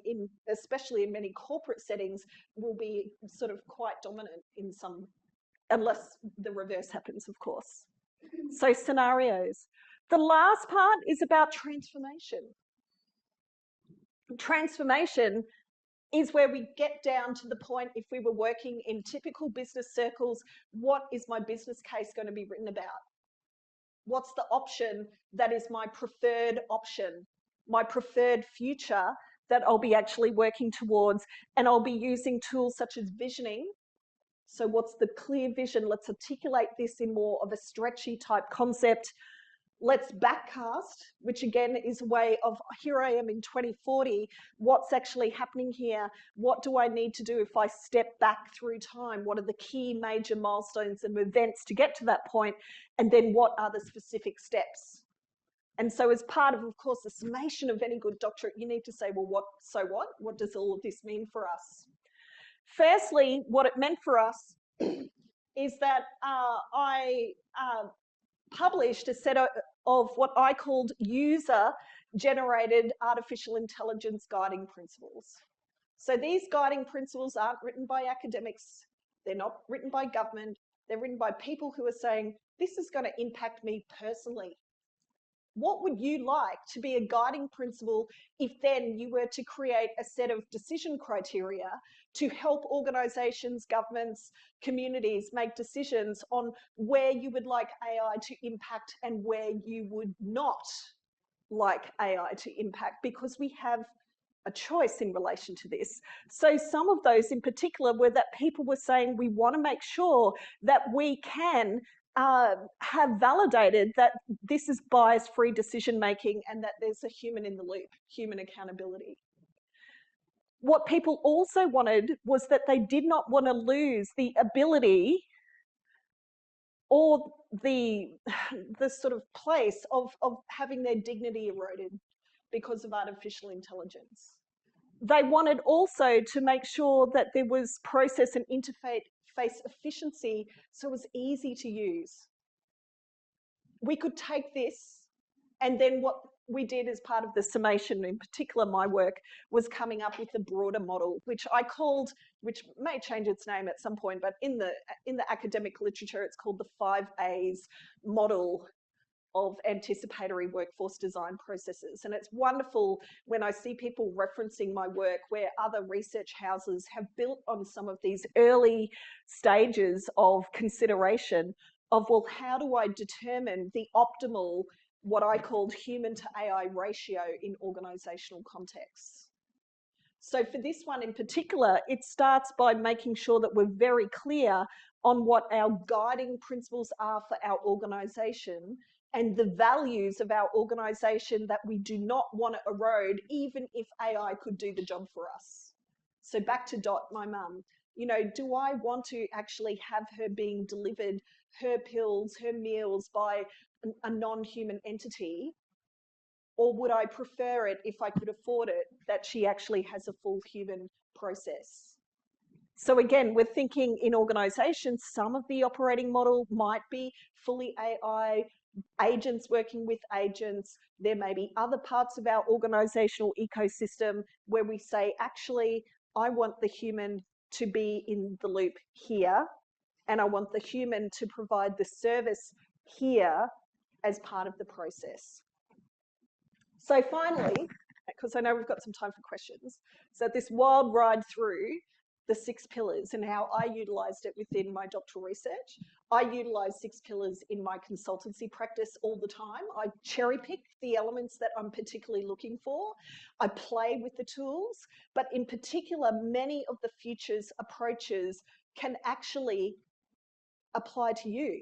especially in many corporate settings, will be sort of quite dominant in some, unless the reverse happens, of course. So scenarios. The last part is about transformation. Transformation is where we get down to the point, if we were working in typical business circles, what is my business case going to be written about? What's the option that is my preferred option, my preferred future that I'll be actually working towards? And I'll be using tools such as visioning. So what's the clear vision? Let's articulate this in more of a stretchy type concept. Let's backcast, which again is a way of, here I am in 2040, what's actually happening here? What do I need to do if I step back through time? What are the key major milestones and events to get to that point? And then what are the specific steps? And so as part of course, the summation of any good doctorate, you need to say, well, so what? What does all of this mean for us? Firstly, what it meant for us is that I published a set of what I called user-generated artificial intelligence guiding principles. So these guiding principles aren't written by academics, they're not written by government, they're written by people who are saying, this is going to impact me personally. What would you like to be a guiding principle if then you were to create a set of decision criteria to help organisations, governments, communities make decisions on where you would like AI to impact and where you would not like AI to impact, because we have a choice in relation to this. So some of those in particular were that people were saying, we want to make sure that we can have validated that this is bias-free decision-making and that there's a human in the loop, human accountability. What people also wanted was that they did not want to lose the ability or the sort of place of having their dignity eroded because of artificial intelligence. They wanted also to make sure that there was process and interface efficiency so it was easy to use. We could take this, and then what we did as part of the summation, in particular my work, was coming up with a broader model, which I called which may change its name at some point, but in the academic literature, it's called the 5 A's model of anticipatory workforce design processes. And it's wonderful when I see people referencing my work where other research houses have built on some of these early stages of consideration of, well, how do I determine the optimal, what I called human to AI ratio in organizational contexts. So for this one in particular, it starts by making sure that we're very clear on what our guiding principles are for our organization and the values of our organization that we do not want to erode, even if AI could do the job for us. So back to Dot, my mum, you know, do I want to actually have her being delivered her pills, her meals by a non-human entity? Or would I prefer it, if I could afford it, that she actually has a full human process? So again, we're thinking in organizations, some of the operating model might be fully AI, agents working with agents. There may be other parts of our organizational ecosystem where we say, actually, I want the human to be in the loop here, and I want the human to provide the service here as part of the process. So finally, because I know we've got some time for questions, so this wild ride through the 6 pillars and how I utilised it within my doctoral research. I utilise 6 pillars in my consultancy practice all the time. I cherry pick the elements that I'm particularly looking for. I play with the tools, but in particular, many of the futures approaches can actually apply to you,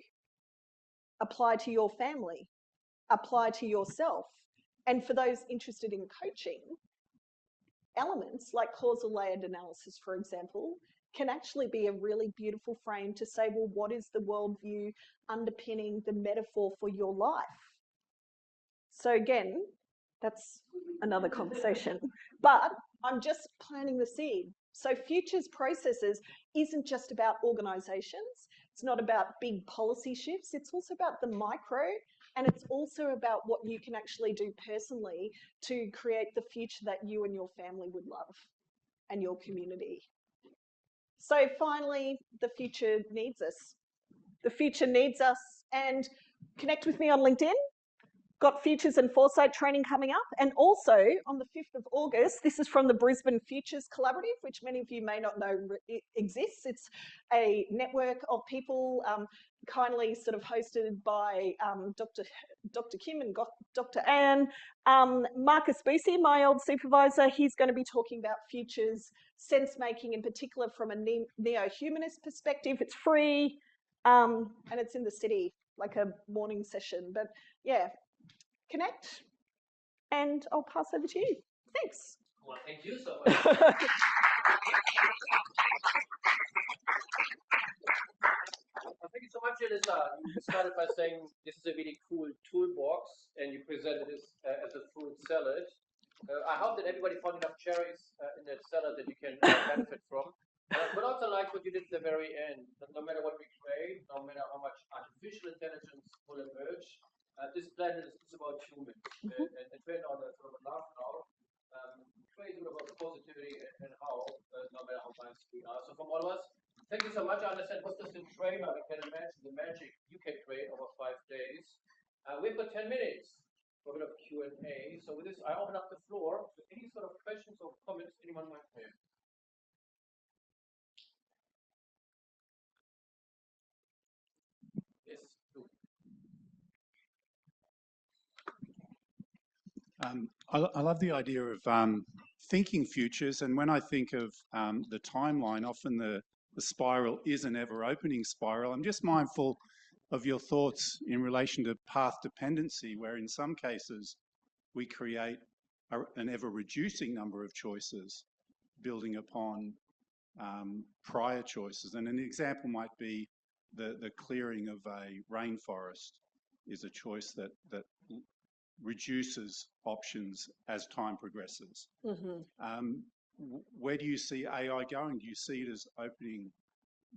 apply to your family, apply to yourself. And for those interested in coaching, elements like causal layered analysis, for example, can actually be a really beautiful frame to say, well, what is the worldview underpinning the metaphor for your life? So again, that's another conversation, but I'm just planting the seed. So futures processes isn't just about organizations. It's not about big policy shifts. It's also about the micro, and it's also about what you can actually do personally to create the future that you and your family would love and your community. So finally, the future needs us. The future needs us, and connect with me on LinkedIn. Got Futures and Foresight training coming up. And also on the 5th of August, this is from the Brisbane Futures Collaborative, which many of you may not know exists. It's a network of people kindly sort of hosted by Dr. Kim and Dr. Anne. Marcus Busey, my old supervisor, he's going to be talking about futures, sense making in particular from a neo-humanist perspective. It's free and it's in the city, like a morning session. But yeah, connect, and I'll pass over to you. Thanks. Well, thank you so much. Thank you so much, Elissa. You started by saying this is a really cool toolbox, and you presented this as a fruit salad. I hope that everybody found enough cherries in that salad that you can benefit from. But also like what you did at the very end, that no matter what we create, no matter how much artificial intelligence will emerge, this planet is about humans. And train on a sort of a laugh now, crazy about positivity and how, no matter how nice we are. So from all of us, thank you so much. I understand what's just in trailer. I can imagine the magic you can create over 5 days. We've got 10 minutes for a bit of Q&A. So with this, I open up the floor to any sort of questions or comments anyone might have. Yes, do. I love the idea of thinking futures, and when I think of the timeline, often the spiral is an ever-opening spiral. I'm just mindful of your thoughts in relation to path dependency, where in some cases we create an ever-reducing number of choices building upon prior choices. And an example might be the clearing of a rainforest is a choice that reduces options as time progresses. Mm-hmm. Where do you see AI going? Do you see it as opening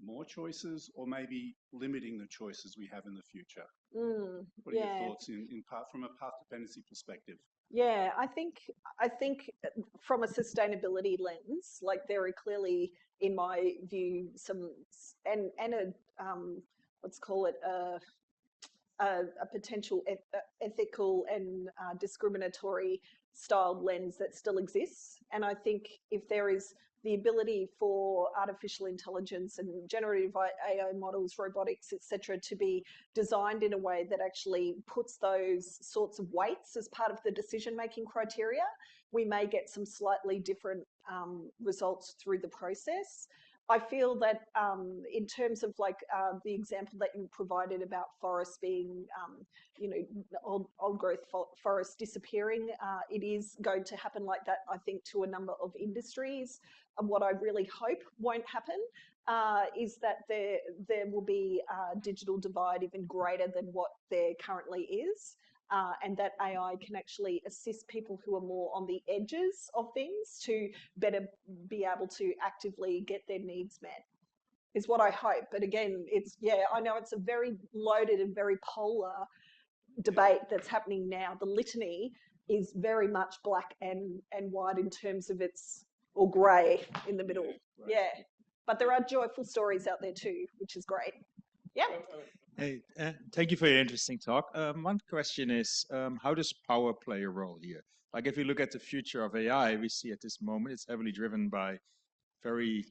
more choices or maybe limiting the choices we have in the future? Mm, What are your yeah. thoughts from a path dependency perspective? Yeah, I think from a sustainability lens, like there are clearly, in my view, some and a let's call it a potential ethical and discriminatory styled lens that still exists. And I think if there is the ability for artificial intelligence and generative AI models, robotics, etc., to be designed in a way that actually puts those sorts of weights as part of the decision-making criteria, we may get some slightly different results through the process. I feel that in terms of like the example that you provided about forests being, old growth forests disappearing, it is going to happen like that, I think, to a number of industries. And what I really hope won't happen is that there will be a digital divide even greater than what there currently is. And that AI can actually assist people who are more on the edges of things to better be able to actively get their needs met, is what I hope. But again, I know it's a very loaded and very polar debate that's happening now. The litany is very much black and white in terms of or grey in the middle. Yeah, right. Yeah. But there are joyful stories out there too, which is great. Yeah. Hey, thank you for your interesting talk. One question is, how does power play a role here? Like if you look at the future of AI, we see at this moment it's heavily driven by very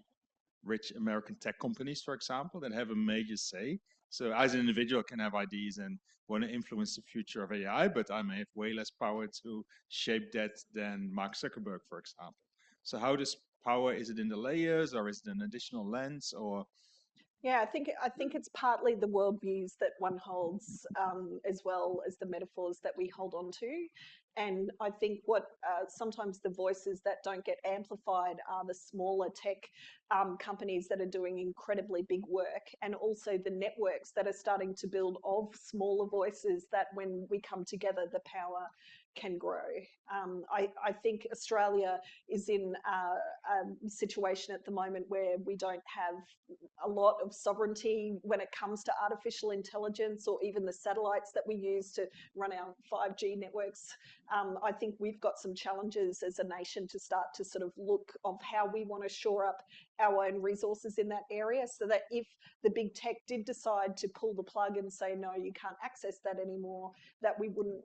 rich American tech companies, for example, that have a major say. So as an individual, I can have ideas and want to influence the future of AI, but I may have way less power to shape that than Mark Zuckerberg, for example. So how does power, is it in the layers or is it an additional lens or? Yeah, I think it's partly the worldviews that one holds, as well as the metaphors that we hold on to. And I think what sometimes the voices that don't get amplified are the smaller tech companies that are doing incredibly big work, and also the networks that are starting to build of smaller voices that when we come together, the power can grow. I think Australia is in a situation at the moment where we don't have a lot of sovereignty when it comes to artificial intelligence or even the satellites that we use to run our 5G networks. I think we've got some challenges as a nation to start to sort of look of how we want to shore up our own resources in that area, so that if the big tech did decide to pull the plug and say, no, you can't access that anymore, that we wouldn't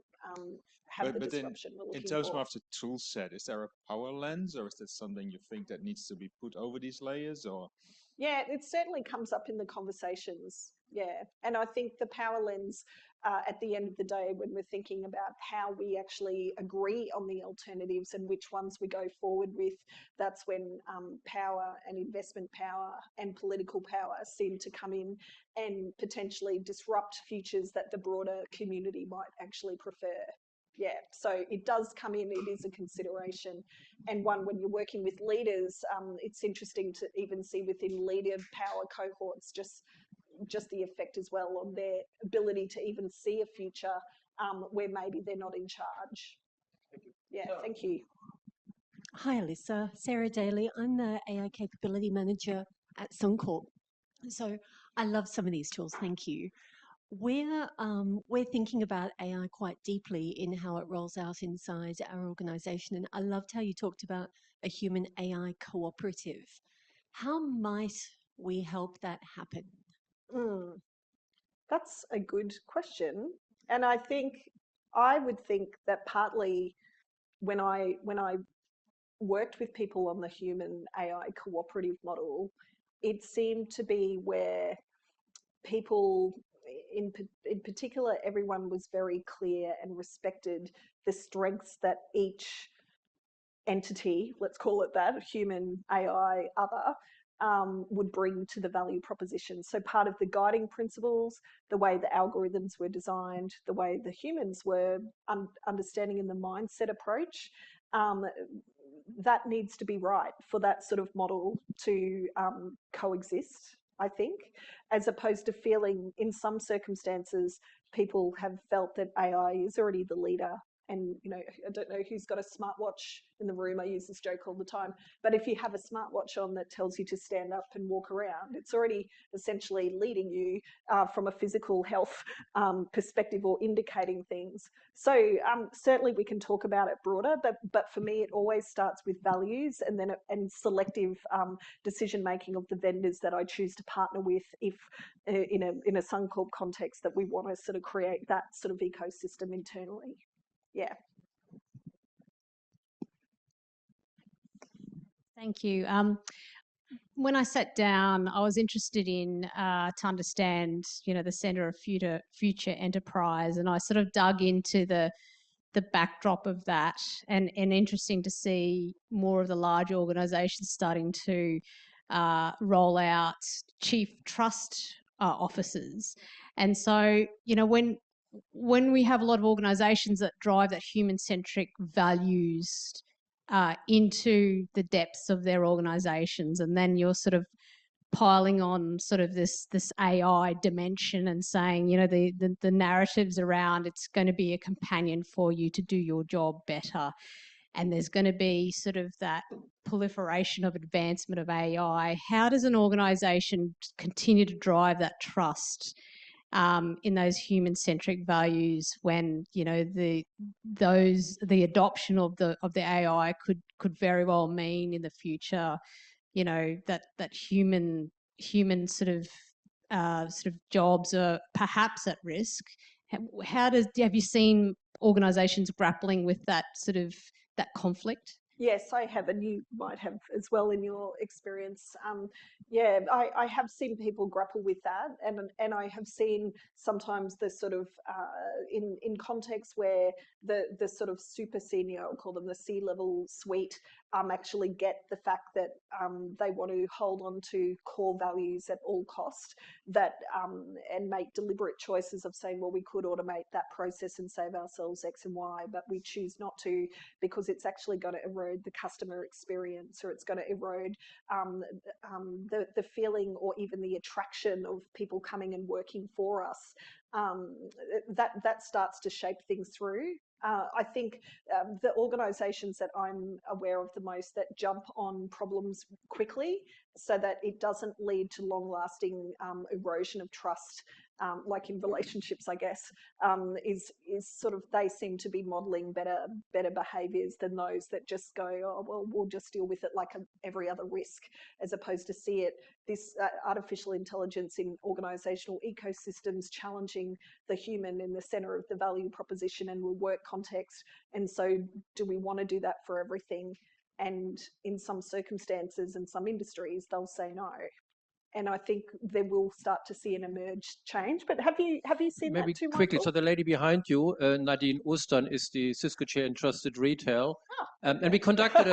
have the disruption we're looking for. In terms of the tool set, is there a power lens, or is that something you think that needs to be put over these layers, or? Yeah, it certainly comes up in the conversations. Yeah, and I think the power lens, at the end of the day, when we're thinking about how we actually agree on the alternatives and which ones we go forward with, that's when power and investment power and political power seem to come in and potentially disrupt futures that the broader community might actually prefer. Yeah, so it does come in, it is a consideration. And one, when you're working with leaders, it's interesting to even see within leader power cohorts just the effect as well on their ability to even see a future where maybe they're not in charge. Yeah, thank you. Hi, Elissa. Sarah Daly. I'm the AI Capability Manager at Suncorp. So I love some of these tools. Thank you. We're thinking about AI quite deeply in how it rolls out inside our organisation, and I loved how you talked about a human AI cooperative. How might we help that happen? That's a good question, and I would think that partly when I worked with people on the human AI cooperative model, it seemed to be where people, in particular, everyone was very clear and respected the strengths that each entity, let's call it that, human, AI, other, would bring to the value proposition. So part of the guiding principles, the way the algorithms were designed, the way the humans were understanding in the mindset approach, that needs to be right for that sort of model to coexist, I think, as opposed to feeling in some circumstances, people have felt that AI is already the leader And, you know, I don't know who's got a smartwatch in the room. I use this joke all the time. But if you have a smartwatch on that tells you to stand up and walk around, it's already essentially leading you from a physical health perspective or indicating things. So certainly we can talk about it broader, but for me, it always starts with values and then selective decision making of the vendors that I choose to partner with if in a Suncorp context that we want to sort of create that sort of ecosystem internally. Yeah. Thank you. When I sat down, I was interested in to understand, you know, the Centre of Future Enterprise, and I sort of dug into the backdrop of that, and interesting to see more of the large organisations starting to roll out chief trust officers, and so, you know, when we have a lot of organisations that drive that human-centric values into the depths of their organisations, and then you're sort of piling on sort of this AI dimension and saying, you know, the narratives around it's going to be a companion for you to do your job better, and there's going to be sort of that proliferation of advancement of AI. How does an organisation continue to drive that trust in those human-centric values when, you know, the adoption of the AI could very well mean in the future, you know, that human sort of jobs are perhaps at risk? Have you seen organisations grappling with that sort of that conflict? Yes, I have, and you might have as well in your experience. Yeah, I have seen people grapple with that, and I have seen sometimes the sort of in contexts where the sort of super senior, I'll call them the C-level suite, actually get the fact that they want to hold on to core values at all cost, that and make deliberate choices of saying, well, we could automate that process and save ourselves X and Y, but we choose not to because it's actually going to erode the customer experience, or it's going to erode the feeling or even the attraction of people coming and working for us. That starts to shape things through. I think the organisations that I'm aware of the most that jump on problems quickly so that it doesn't lead to long-lasting erosion of trust, like in relationships, I guess, is sort of, they seem to be modelling better behaviours than those that just go, oh, well, we'll just deal with it like every other risk, as opposed to see it, this artificial intelligence in organisational ecosystems challenging the human in the centre of the value proposition and will work context. And so do we want to do that for everything? And in some circumstances and some industries, they'll say no. And I think they will start to see an emerged change. But have you seen Maybe that too, quickly, Michael? so the lady behind you, Nadine Ostern, is the Cisco Chair in Trusted Retail. And we conducted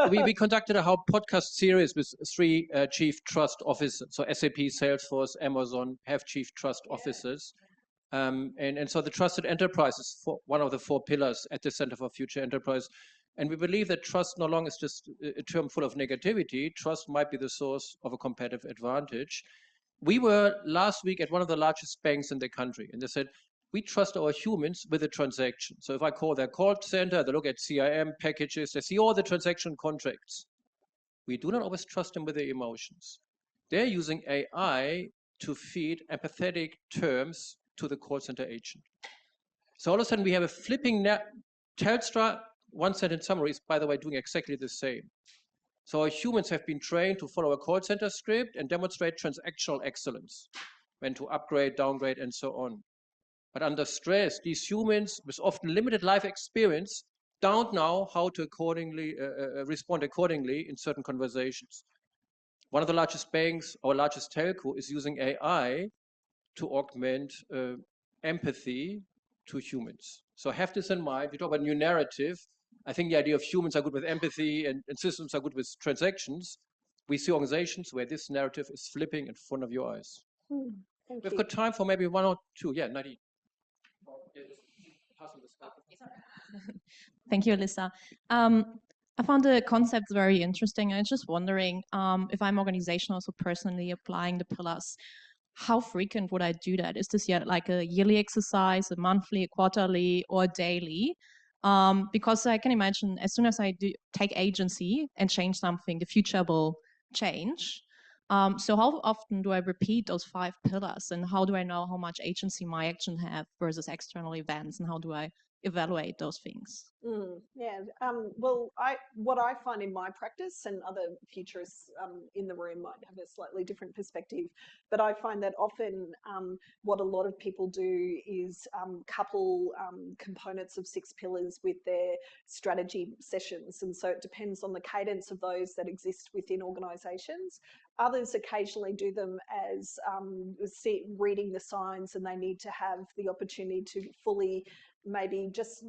we conducted a whole podcast series with 3 chief trust officers. So SAP, Salesforce, Amazon have chief trust officers. And so the trusted enterprise is one of the 4 pillars at the Center for Future Enterprise. And we believe that trust no longer is just a term full of negativity. Trust might be the source of a competitive advantage. We were last week at one of the largest banks in the country, and they said, we trust our humans with a transaction. So if I call their call center, they look at CIM packages, they see all the transaction contracts. We do not always trust them with their emotions. They're using AI to feed empathetic terms to the call center agent. So all of a sudden we have a flipping Telstra, one sentence summary is, by the way, doing exactly the same. So our humans have been trained to follow a call center script and demonstrate transactional excellence, when to upgrade, downgrade, and so on. But under stress, these humans with often limited life experience don't know how to respond accordingly in certain conversations. One of the largest banks, our largest telco, is using AI to augment empathy to humans. So have this in mind. We talk about new narrative. I think the idea of humans are good with empathy and systems are good with transactions. We see organizations where this narrative is flipping in front of your eyes. We've got time for maybe 1 or 2. Yeah, Nadine. Thank you, Elissa. I found the concept very interesting. I was just wondering if I'm organizational, so personally applying the pillars, how frequent would I do that? Is this like a yearly exercise, a monthly, a quarterly, or daily? Because I can imagine as soon as I do take agency and change something, the future will change. So how often do I repeat those 5 pillars, and how do I know how much agency my action have versus external events, and how do I evaluate those things? Yeah. Well, what I find in my practice, and other futurists in the room might have a slightly different perspective, but I find that often what a lot of people do is couple components of 6 pillars with their strategy sessions, and so it depends on the cadence of those that exist within organisations. Others occasionally do them as reading the signs, and they need to have the opportunity to fully maybe just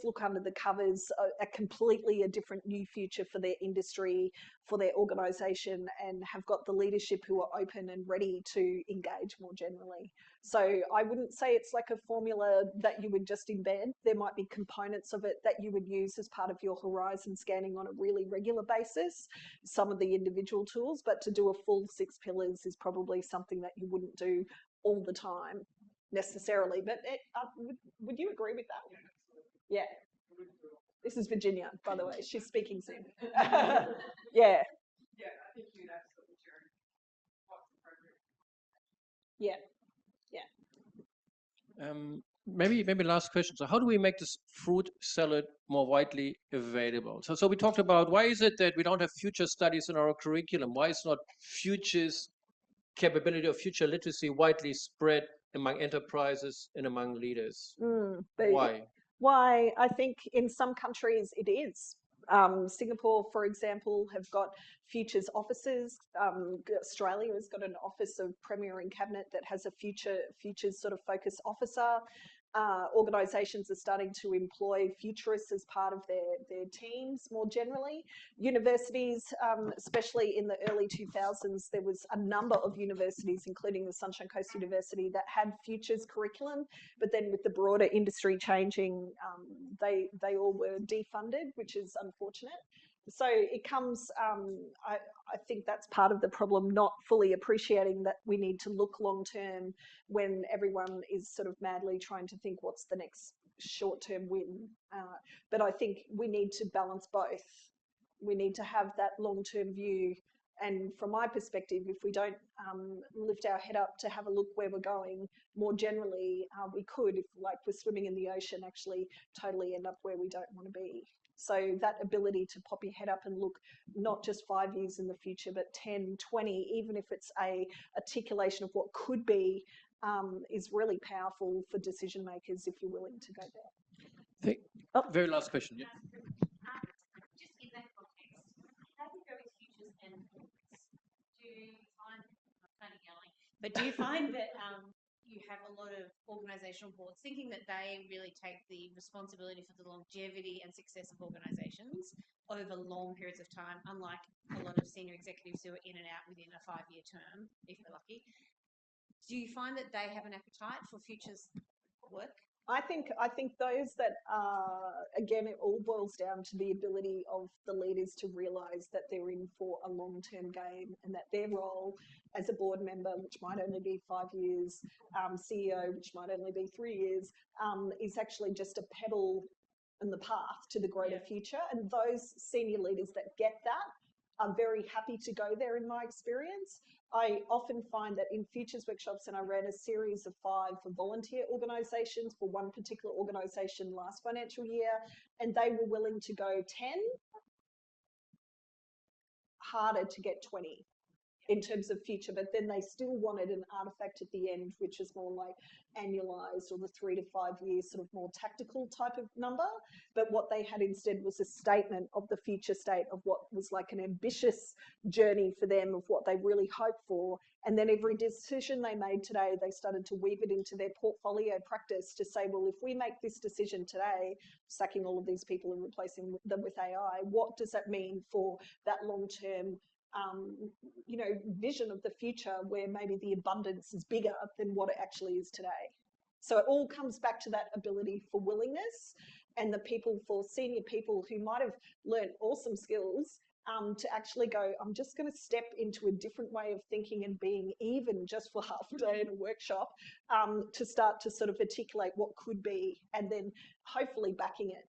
look under the covers, a completely different new future for their industry, for their organisation, and have got the leadership who are open and ready to engage more generally. So I wouldn't say it's like a formula that you would just embed. There might be components of it that you would use as part of your horizon scanning on a really regular basis, some of the individual tools, but to do a full 6 pillars is probably something that you wouldn't do all the time necessarily. But would you agree with that? Yeah. This is Virginia, by the way. She's speaking soon. Yeah. Yeah, I think you'd absolutely share what's appropriate. Yeah. Maybe last question. So how do we make this fruit salad more widely available? So we talked about, why is it that we don't have future studies in our curriculum? Why is not futures capability of future literacy widely spread among enterprises and among leaders? Why? Why? I think in some countries it is. Singapore, for example, have got futures offices. Australia has got an office of Premier and Cabinet that has a futures sort of focus officer. Organisations are starting to employ futurists as part of their teams more generally. Universities, especially in the early 2000s, there was a number of universities, including the Sunshine Coast University, that had futures curriculum, but then with the broader industry changing, they all were defunded, which is unfortunate. So it comes, I think that's part of the problem, not fully appreciating that we need to look long term when everyone is sort of madly trying to think what's the next short term win. But I think we need to balance both. We need to have that long term view. And from my perspective, if we don't lift our head up to have a look where we're going, more generally, we could, if like we're swimming in the ocean, actually totally end up where we don't want to be. So that ability to pop your head up and look not just 5 years in the future, but 10, 20, even if it's a articulation of what could be, is really powerful for decision makers if you're willing to go there. Very last question. Yeah. Just in that context, how do you go with futures and boards? Do you find, I'm kind of yelling, but do you find that you have a lot of organisational boards thinking that they really take the responsibility for the longevity and success of organisations over long periods of time, unlike a lot of senior executives who are in and out within a 5-year term, if they're lucky? Do you find that they have an appetite for futures work? I think those that again, it all boils down to the ability of the leaders to realise that they're in for a long-term game, and that their role as a board member, which might only be 5 years, CEO, which might only be 3 years, is actually just a pebble in the path to the greater future. And those senior leaders that get that are very happy to go there, in my experience. I often find that in futures workshops, and I ran a series of 5 for volunteer organisations for one particular organisation last financial year, and they were willing to go 10, harder to get 20 in terms of future, but then they still wanted an artifact at the end, which is more like annualized, or the 3 to 5 years sort of more tactical type of number. But what they had instead was a statement of the future state of what was like an ambitious journey for them, of what they really hoped for. And then every decision they made today, they started to weave it into their portfolio practice to say, well, if we make this decision today, sacking all of these people and replacing them with AI, what does that mean for that long-term vision of the future, where maybe the abundance is bigger than what it actually is today? So it all comes back to that ability for willingness, and the people, for senior people who might have learned awesome skills to actually go, I'm just going to step into a different way of thinking and being, even just for half a day in a workshop, to start to sort of articulate what could be, and then hopefully backing it.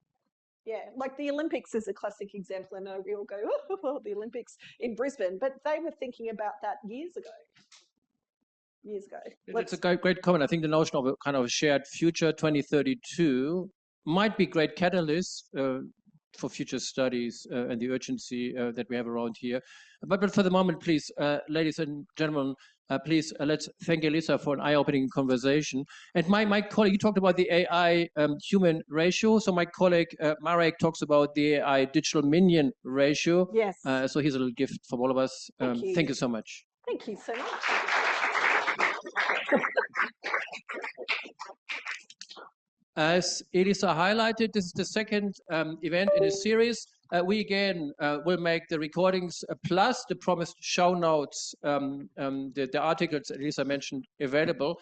Yeah, like the Olympics is a classic example. I know we all go, oh, well, the Olympics in Brisbane, but they were thinking about that years ago. It's a great comment. I think the notion of a kind of a shared future 2032 might be great catalyst for future studies and the urgency that we have around here. But for the moment, please, ladies and gentlemen, please let's thank Elissa for an eye-opening conversation. And my colleague, you talked about the AI human ratio. So my colleague Marek talks about the AI digital minion ratio. Yes. So here's a little gift from all of us. Thank you so much. Thank you so much. As Elissa highlighted, this is the second event in a series. We again will make the recordings plus the promised show notes, the articles Elissa mentioned, available.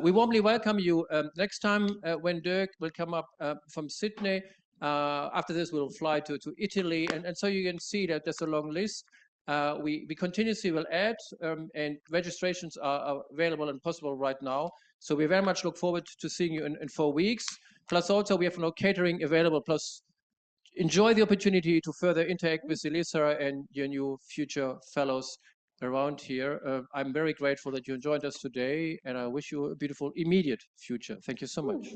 We warmly welcome you next time when Dirk will come up from Sydney. After this, we'll fly to Italy. And so you can see that there's a long list. We continuously will add, and registrations are available and possible right now. So we very much look forward to seeing you in 4 weeks. Plus also we have no catering available. Plus enjoy the opportunity to further interact with Elissa and your new future fellows around here. I'm very grateful that you joined us today, and I wish you a beautiful immediate future. Thank you so much.